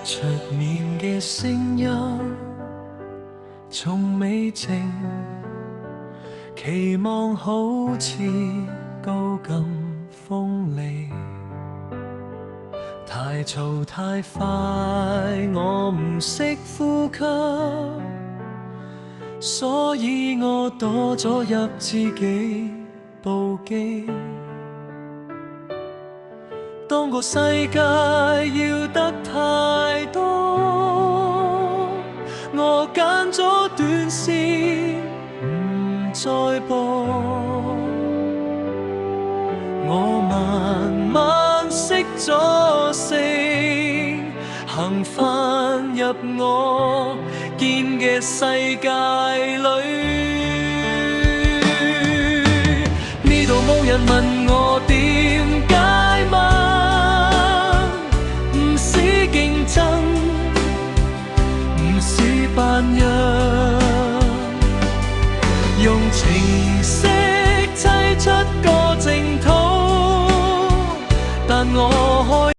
出面嘅聲音從未靜，期望好似高咁鋒利，太嘈太快，我唔識呼吸，所以我躲咗入自己部機。當個世界要得太多，我揀咗短線唔再播。我慢慢識咗性，行返入我見嘅世界裏。呢度冇人問我點解嗎？唔使競爭，唔使扮樣，用程式砌出個淨土，但我